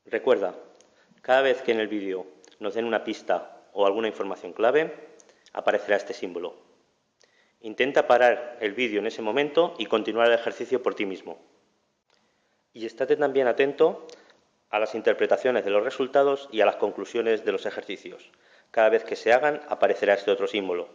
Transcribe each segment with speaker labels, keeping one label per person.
Speaker 1: Recuerda, cada vez que en el vídeo nos den una pista o alguna información clave, aparecerá este símbolo. Intenta parar el vídeo en ese momento y continuar el ejercicio por ti mismo. Y estate también atento a las interpretaciones de los resultados y a las conclusiones de los ejercicios. Cada vez que se hagan, aparecerá este otro símbolo.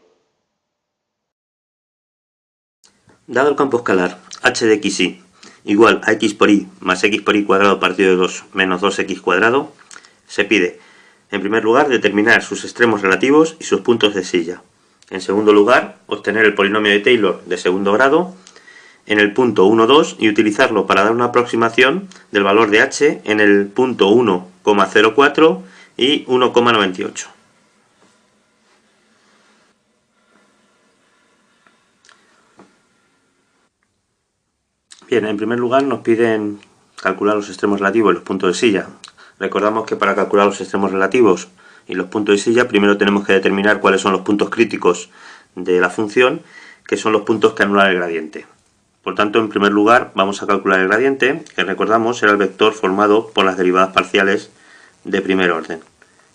Speaker 2: Dado el campo escalar h de x y igual a x por y más x por y cuadrado partido de 2 menos 2x cuadrado, se pide, en primer lugar, determinar sus extremos relativos y sus puntos de silla. En segundo lugar, obtener el polinomio de Taylor de segundo grado en el punto 1, 2 y utilizarlo para dar una aproximación del valor de h en el punto 1,04 y 1,98. Bien, en primer lugar nos piden calcular los extremos relativos y los puntos de silla. Recordamos que para calcular los extremos relativos y los puntos de silla, primero tenemos que determinar cuáles son los puntos críticos de la función, que son los puntos que anulan el gradiente. Por tanto, en primer lugar, vamos a calcular el gradiente, que recordamos era el vector formado por las derivadas parciales de primer orden,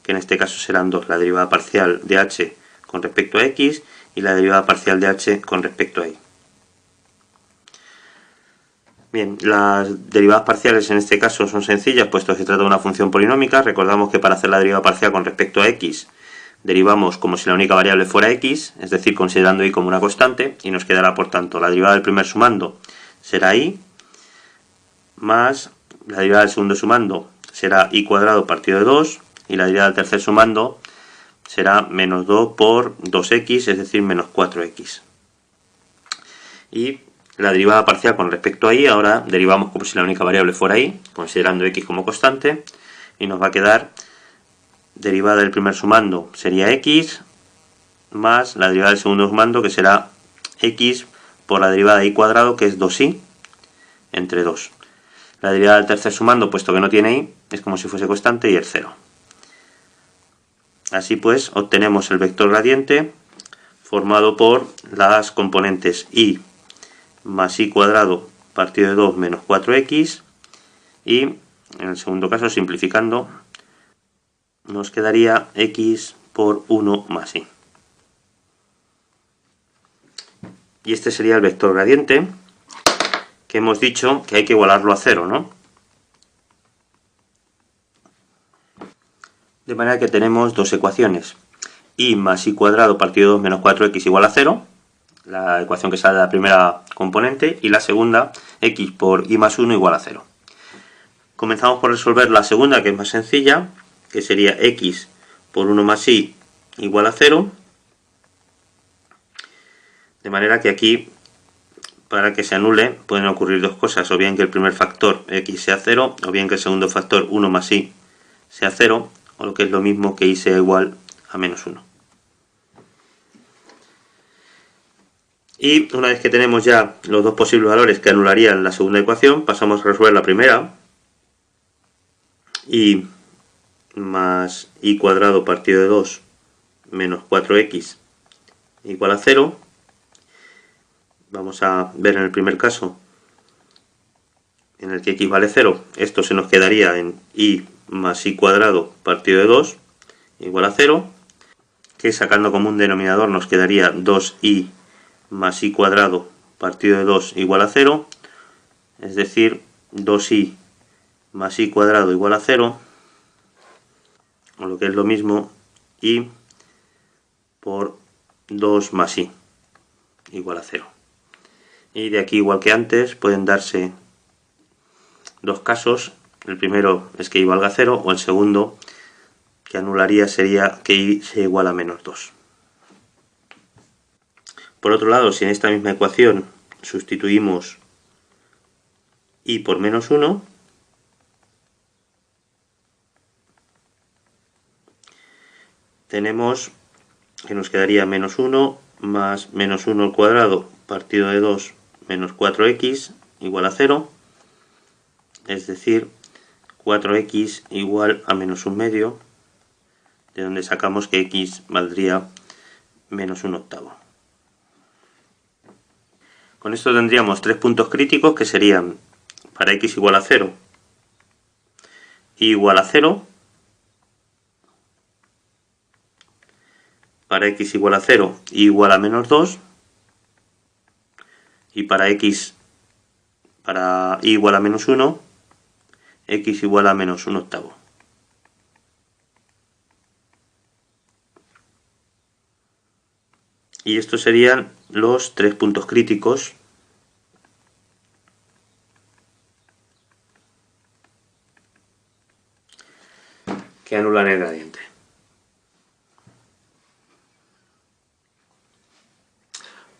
Speaker 2: que en este caso serán dos, la derivada parcial de h con respecto a x y la derivada parcial de h con respecto a y. Bien, las derivadas parciales en este caso son sencillas, puesto que se trata de una función polinómica. Recordamos que para hacer la derivada parcial con respecto a x, derivamos como si la única variable fuera x, es decir, considerando y como una constante, y nos quedará, por tanto, la derivada del primer sumando será y, más la derivada del segundo sumando será y cuadrado partido de 2, y la derivada del tercer sumando será menos 2 por 2x, es decir, menos 4x. Y la derivada parcial con respecto a y, ahora derivamos como si la única variable fuera y, considerando x como constante, y nos va a quedar derivada del primer sumando sería x, más la derivada del segundo sumando, que será x por la derivada de y cuadrado, que es 2y, entre 2. La derivada del tercer sumando, puesto que no tiene y, es como si fuese constante y es 0. Así pues, obtenemos el vector gradiente formado por las componentes y más y cuadrado partido de 2 menos 4x, y en el segundo caso, simplificando, nos quedaría x por 1 más y. Y este sería el vector gradiente, que hemos dicho que hay que igualarlo a 0, ¿no? De manera que tenemos dos ecuaciones. Y más y cuadrado partido de 2 menos 4x igual a 0, la ecuación que sale de la primera componente, y la segunda, x por y más 1 igual a 0. Comenzamos por resolver la segunda, que es más sencilla, que sería x por 1 más y igual a 0, de manera que aquí, para que se anule, pueden ocurrir dos cosas, o bien que el primer factor x sea 0, o bien que el segundo factor 1 más y sea 0, o lo que es lo mismo que y sea igual a menos 1. Y una vez que tenemos ya los dos posibles valores que anularían la segunda ecuación, pasamos a resolver la primera. Y más y cuadrado partido de 2 menos 4x igual a 0. Vamos a ver en el primer caso, en el que x vale 0, esto se nos quedaría en y más y cuadrado partido de 2 igual a 0, que sacando como un denominador nos quedaría 2y más y cuadrado partido de 2 igual a 0, es decir, 2y más y cuadrado igual a 0, o lo que es lo mismo, y por 2 más y igual a 0. Y de aquí, igual que antes, pueden darse dos casos. El primero es que y valga 0, o el segundo, que anularía, sería que y sea igual a menos 2. Por otro lado, si en esta misma ecuación sustituimos y por menos 1, tenemos que nos quedaría menos 1 más menos 1 al cuadrado partido de 2 menos 4x igual a 0, es decir, 4x igual a menos 1 medio, de donde sacamos que x valdría menos 1 octavo. Con esto tendríamos tres puntos críticos, que serían para x igual a 0, igual a 0, para x igual a 0, igual a menos 2, y para y igual a menos 1, x igual a menos 1/8. Y estos serían los 3 puntos críticos que anulan el gradiente.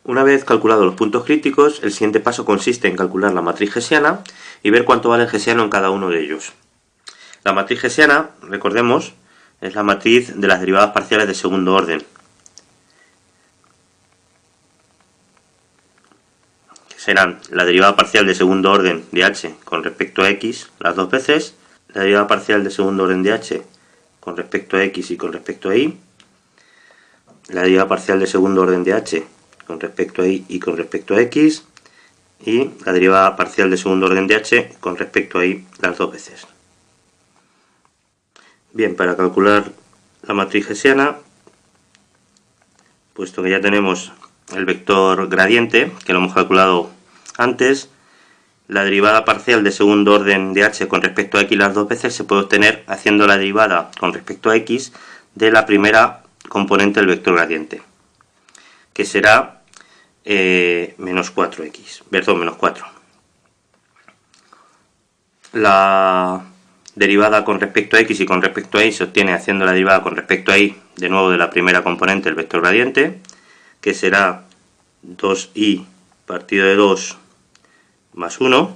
Speaker 2: Una vez calculados los puntos críticos, el siguiente paso consiste en calcular la matriz hessiana y ver cuánto vale el hessiano en cada uno de ellos. La matriz hessiana, recordemos, es la matriz de las derivadas parciales de segundo orden. Serán la derivada parcial de segundo orden de h con respecto a x las dos veces, la derivada parcial de segundo orden de h con respecto a x y con respecto a y, la derivada parcial de segundo orden de h con respecto a y con respecto a x, y la derivada parcial de segundo orden de h con respecto a y las dos veces. Bien, para calcular la matriz hessiana, puesto que ya tenemos el vector gradiente, que lo hemos calculado antes, la derivada parcial de segundo orden de h con respecto a x las dos veces se puede obtener haciendo la derivada con respecto a x de la primera componente del vector gradiente, que será menos 4x, perdón, menos 4. La derivada con respecto a x y con respecto a y se obtiene haciendo la derivada con respecto a y, de nuevo de la primera componente del vector gradiente, que será 2y partido de 2 más 1.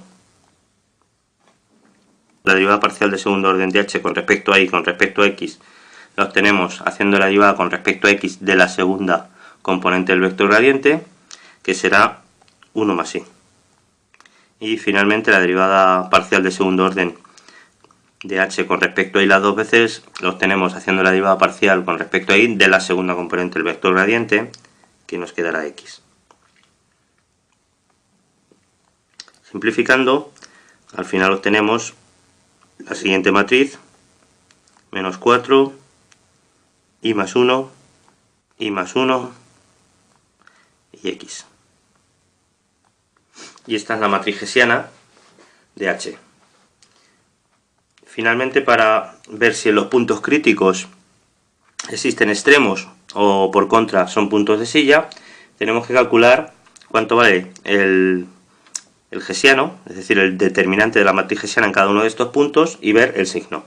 Speaker 2: La derivada parcial de segundo orden de h con respecto a y con respecto a x la obtenemos haciendo la derivada con respecto a x de la segunda componente del vector gradiente, que será 1 más y. Y finalmente la derivada parcial de segundo orden de h con respecto a y las dos veces la obtenemos haciendo la derivada parcial con respecto a y de la segunda componente del vector gradiente, que nos quedará x. Simplificando, al final obtenemos la siguiente matriz: menos 4, y más 1, y más 1, y x. Y esta es la matriz hessiana de h. Finalmente, para ver si en los puntos críticos existen extremos o por contra son puntos de silla, tenemos que calcular cuánto vale el hessiano, es decir, el determinante de la matriz hessiana en cada uno de estos puntos, y ver el signo.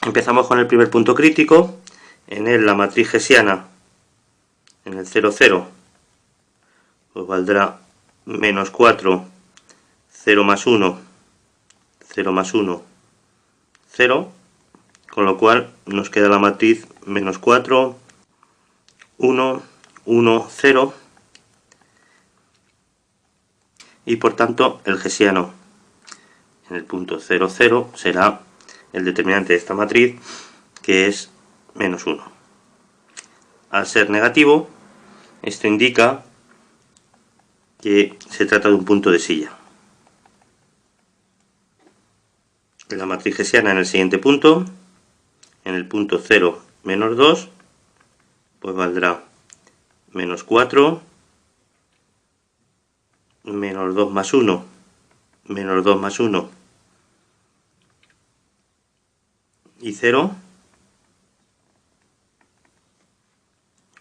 Speaker 2: Empezamos con el primer punto crítico. En él la matriz hessiana en el 0, 0 pues valdrá menos 4, 0 más 1, 0 más 1, 0, con lo cual nos queda la matriz menos 4, 1, 1, 0, y por tanto el hessiano en el punto 0, 0 será el determinante de esta matriz, que es menos 1. Al ser negativo, esto indica que se trata de un punto de silla. La matriz hessiana en el siguiente punto, en el punto 0, menos 2, pues valdrá menos 4, menos 2 más 1, menos 2 más 1, y 0,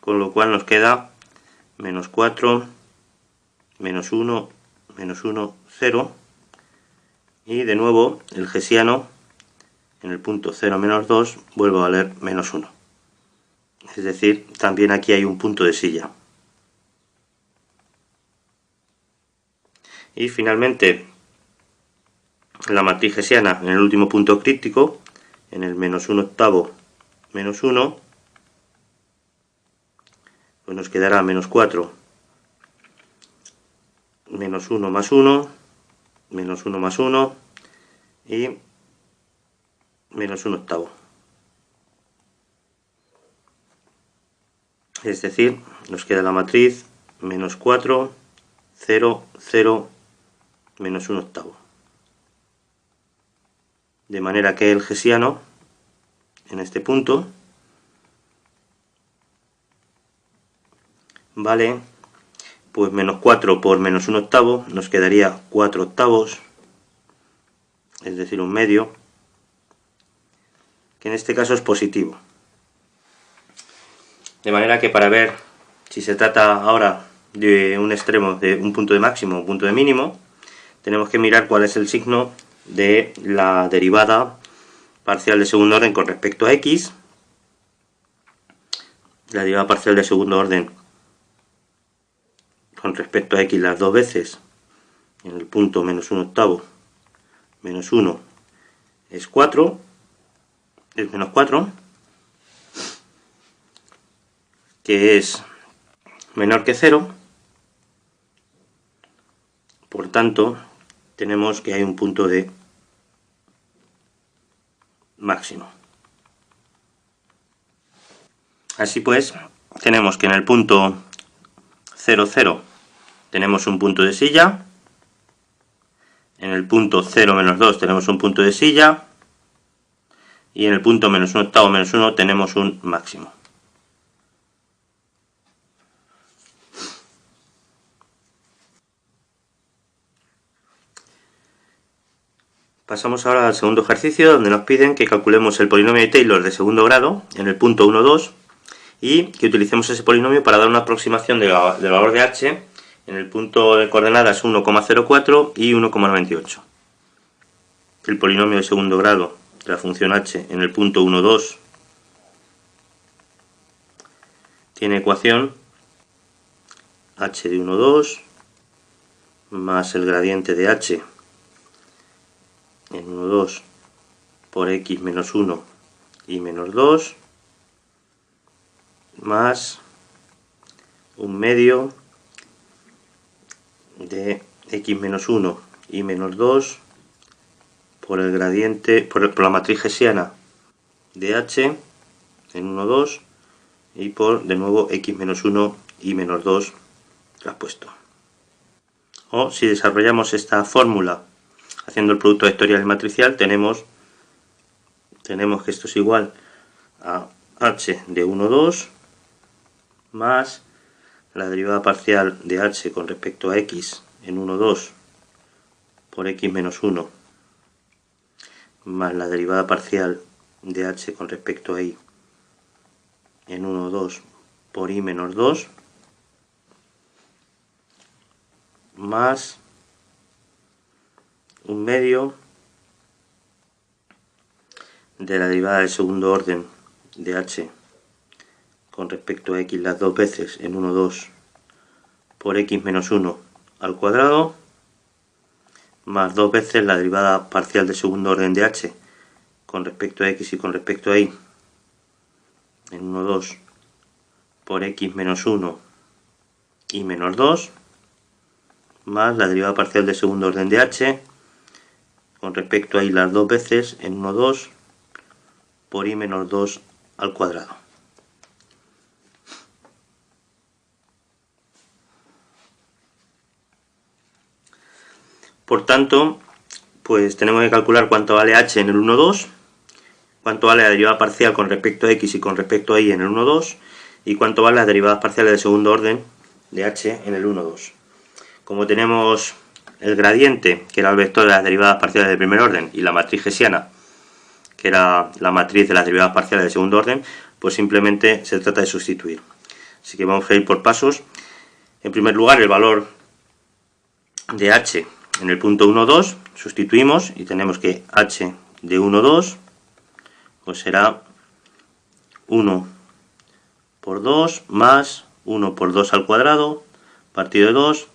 Speaker 2: con lo cual nos queda menos 4, menos 1, 0, y de nuevo el hessiano en el punto 0, menos 2 vuelve a valer menos 1. Es decir, también aquí hay un punto de silla. Y finalmente, la matriz hessiana en el último punto crítico, en el menos 1/8, menos 1, pues nos quedará menos 4, menos 1 más 1, menos 1 más 1, y menos 1/8. Es decir, nos queda la matriz menos 4, 0, 0, menos 1/8. de manera que el hessiano en este punto vale pues menos 4 por menos 1 octavo, nos quedaría 4 octavos, es decir, un medio, que en este caso es positivo. De manera que para ver si se trata ahora de un extremo, de un punto de máximo o un punto de mínimo, tenemos que mirar cuál es el signo de la derivada parcial de segundo orden con respecto a x. La derivada parcial de segundo orden con respecto a x las dos veces en el punto menos 1 octavo menos 1 es 4, es menos 4, que es menor que 0, por tanto tenemos que hay un punto de máximo. Así pues, tenemos que en el punto 0, 0 tenemos un punto de silla, en el punto 0, menos 2 tenemos un punto de silla, y en el punto menos 1 octavo menos 1 tenemos un máximo. Pasamos ahora al segundo ejercicio, donde nos piden que calculemos el polinomio de Taylor de segundo grado en el punto 1, 2 y que utilicemos ese polinomio para dar una aproximación del valor de h en el punto de coordenadas 1,04 y 1,98. El polinomio de segundo grado de la función h en el punto 1, 2 tiene ecuación h de 1, 2 más el gradiente de h en 1, 2 por x menos 1 y menos 2 más un medio de x menos 1 y menos 2 por el gradiente, por la matriz hessiana de h en 1, 2 y por de nuevo x menos 1 y menos 2 traspuesto. O si desarrollamos esta fórmula haciendo el producto vectorial y matricial, tenemos que esto es igual a h de 1, 2 más la derivada parcial de h con respecto a x en 1, 2 por x menos 1 más la derivada parcial de h con respecto a y en 1, 2 por y menos 2 más un medio de la derivada del segundo orden de h con respecto a x las dos veces en 1, 2 por x menos 1 al cuadrado más dos veces la derivada parcial del segundo orden de h con respecto a x y con respecto a y en 1, 2 por x menos 1 y menos 2 más la derivada parcial del segundo orden de h con respecto a y las dos veces en 1, 2 por y menos 2 al cuadrado. Por tanto, pues tenemos que calcular cuánto vale h en el 1, 2, cuánto vale la derivada parcial con respecto a x y con respecto a y en el 1, 2, y cuánto vale las derivadas parciales de segundo orden de h en el 1, 2. Como tenemos el gradiente, que era el vector de las derivadas parciales de primer orden, y la matriz hessiana, que era la matriz de las derivadas parciales de segundo orden, pues simplemente se trata de sustituir. Así que vamos a ir por pasos. En primer lugar, el valor de h en el punto 1, 2, sustituimos y tenemos que h de 1, 2 pues será 1 por 2 más 1 por 2 al cuadrado partido de 2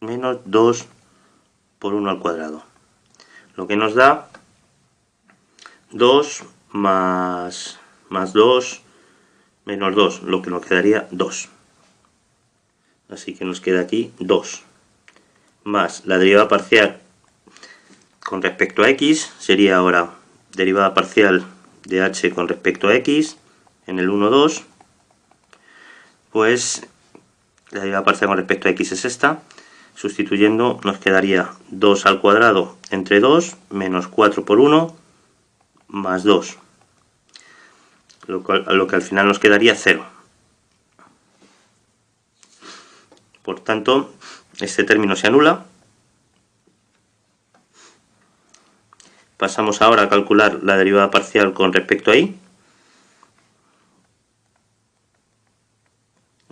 Speaker 2: menos 2 por 1 al cuadrado, lo que nos da 2 más 2 menos 2, lo que nos quedaría 2. Así que nos queda aquí 2 más la derivada parcial con respecto a x, sería ahora derivada parcial de h con respecto a x en el 1, 2, pues la derivada parcial con respecto a x es esta, sustituyendo nos quedaría 2 al cuadrado entre 2 menos 4 por 1 más 2, lo que al final nos quedaría 0. Por tanto, este término se anula. Pasamos ahora a calcular la derivada parcial con respecto a y.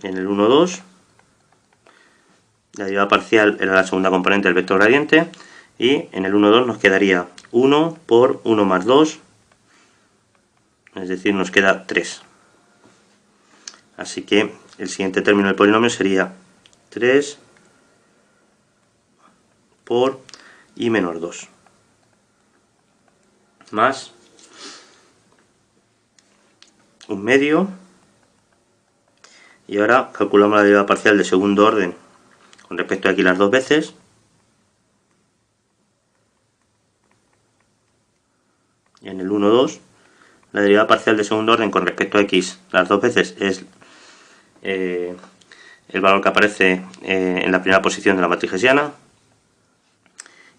Speaker 2: En el 1, 2, la derivada parcial era la segunda componente del vector gradiente, y en el 1, 2 nos quedaría 1 por 1 más 2, es decir, nos queda 3. Así que el siguiente término del polinomio sería 3 por y menos 2, más un medio. Y ahora calculamos la derivada parcial de segundo orden con respecto a aquí las dos veces. Y en el 1, 2, la derivada parcial de segundo orden con respecto a x las dos veces es el valor que aparece en la primera posición de la matriz hessiana,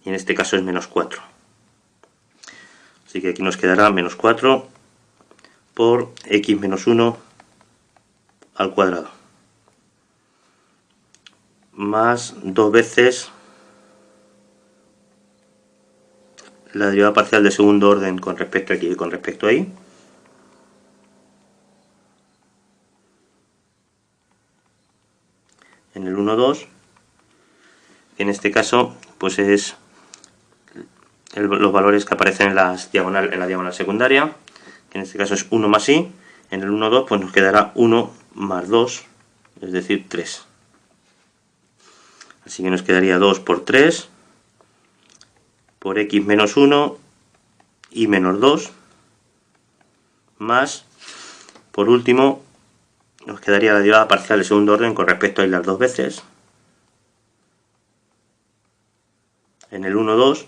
Speaker 2: y en este caso es menos 4. Así que aquí nos quedará menos 4 por x menos 1 al cuadrado, más 2 veces la derivada parcial de segundo orden con respecto a aquí y con respecto a y. En el 1, 2, en este caso pues es los valores que aparecen en la diagonal secundaria, que en este caso es 1 más y. En el 1, 2 pues nos quedará 1 más 2, es decir, 3. Así que nos quedaría 2 por 3 por x menos 1 y menos 2, más, por último, nos quedaría la derivada parcial de segundo orden con respecto a y las dos veces. En el 1, 2,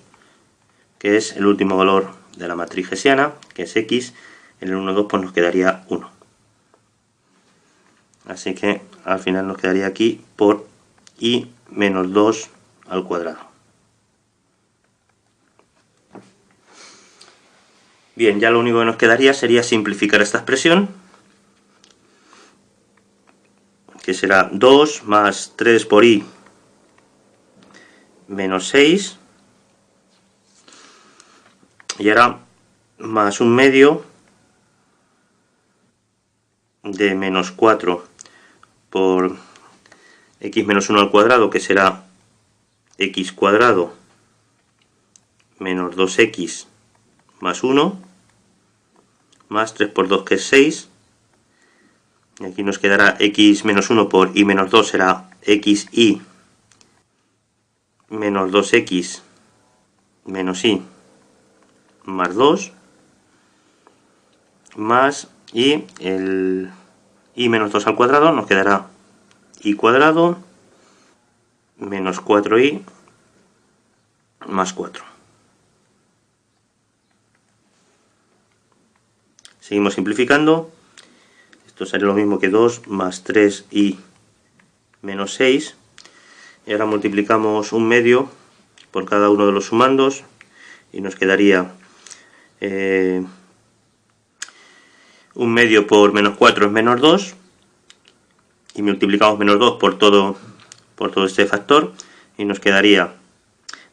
Speaker 2: que es el último valor de la matriz hessiana, que es x, en el 1, 2 pues nos quedaría 1. Así que al final nos quedaría aquí por y menos 2 al cuadrado. Bien, ya lo único que nos quedaría sería simplificar esta expresión, que será 2 más 3 por y menos 6, y ahora más un medio de menos 4 por x menos 1 al cuadrado, que será x cuadrado menos 2x más 1, más 3 por 2, que es 6, y aquí nos quedará x menos 1 por y menos 2, será xy menos 2x menos y más 2, más y el y menos 2 al cuadrado, nos quedará y cuadrado menos 4y más 4. Seguimos simplificando. Esto sería lo mismo que 2 más 3y menos 6. Y ahora multiplicamos un medio por cada uno de los sumandos y nos quedaría un medio por menos 4 es menos 2, y multiplicamos menos 2 por todo este factor y nos quedaría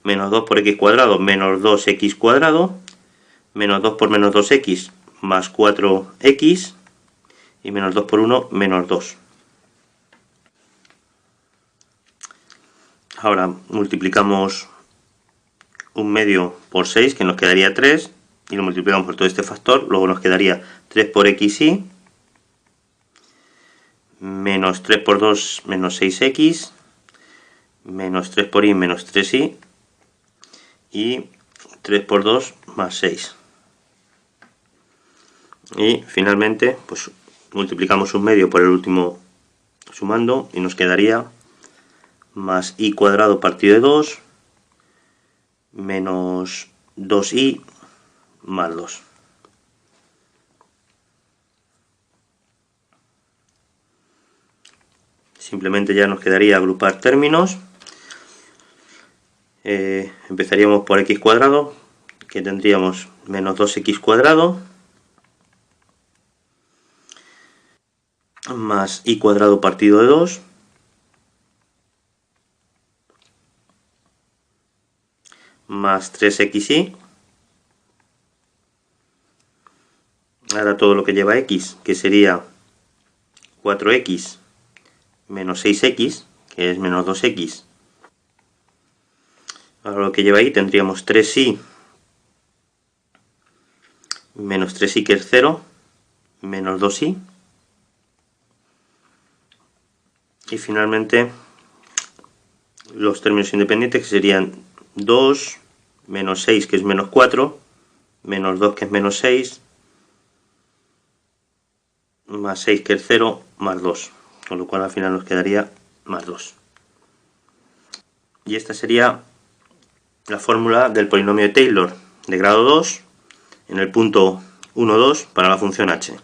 Speaker 2: menos 2 por x cuadrado menos 2x cuadrado, menos 2 por menos 2x más 4x, y menos 2 por 1 menos 2. Ahora multiplicamos un medio por 6, que nos quedaría 3, y lo multiplicamos por todo este factor, luego nos quedaría 3 por xy, menos 3 por 2 menos 6x, menos 3 por y menos 3y, y 3 por 2 más 6. Y finalmente pues multiplicamos un medio por el último sumando y nos quedaría más y cuadrado partido de 2 menos 2y más 2. Simplemente ya nos quedaría agrupar términos. Empezaríamos por x cuadrado, que tendríamos menos 2x cuadrado más y cuadrado partido de 2 más 3xy. Ahora todo lo que lleva x, que sería 4x menos 6x, que es menos 2x. Ahora lo que lleva ahí tendríamos 3y menos 3y, que es 0, menos 2y. Y finalmente los términos independientes, que serían 2 menos 6, que es menos 4, menos 2, que es menos 6, más 6, que es 0, más 2, con lo cual al final nos quedaría más 2. Y esta sería la fórmula del polinomio de Taylor de grado 2 en el punto 1, 2 para la función h.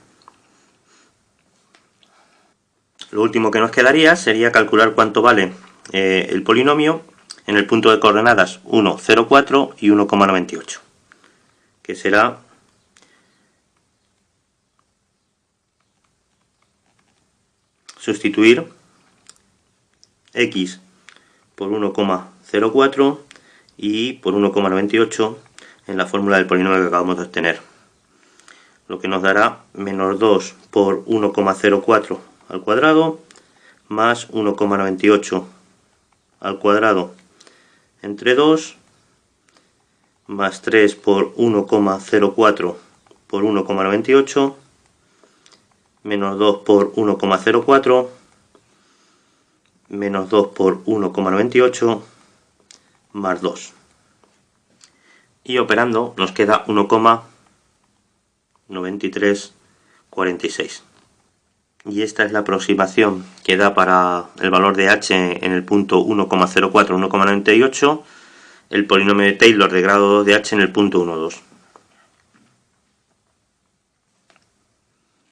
Speaker 2: Lo último que nos quedaría sería calcular cuánto vale el polinomio en el punto de coordenadas 1, 0, 4 y 1,98, que será sustituir x por 1,04 y por 1,98 en la fórmula del polinomio que acabamos de obtener, lo que nos dará menos 2 por 1,04 al cuadrado más 1,98 al cuadrado entre 2 más 3 por 1,04 por 1,98 menos 2 por 1,04 menos 2 por 1,98 más 2. Y operando nos queda 1,9346. Y esta es la aproximación que da para el valor de h en el punto 1,04, 1,98, el polinomio de Taylor de grado 2 de h en el punto 1, 2.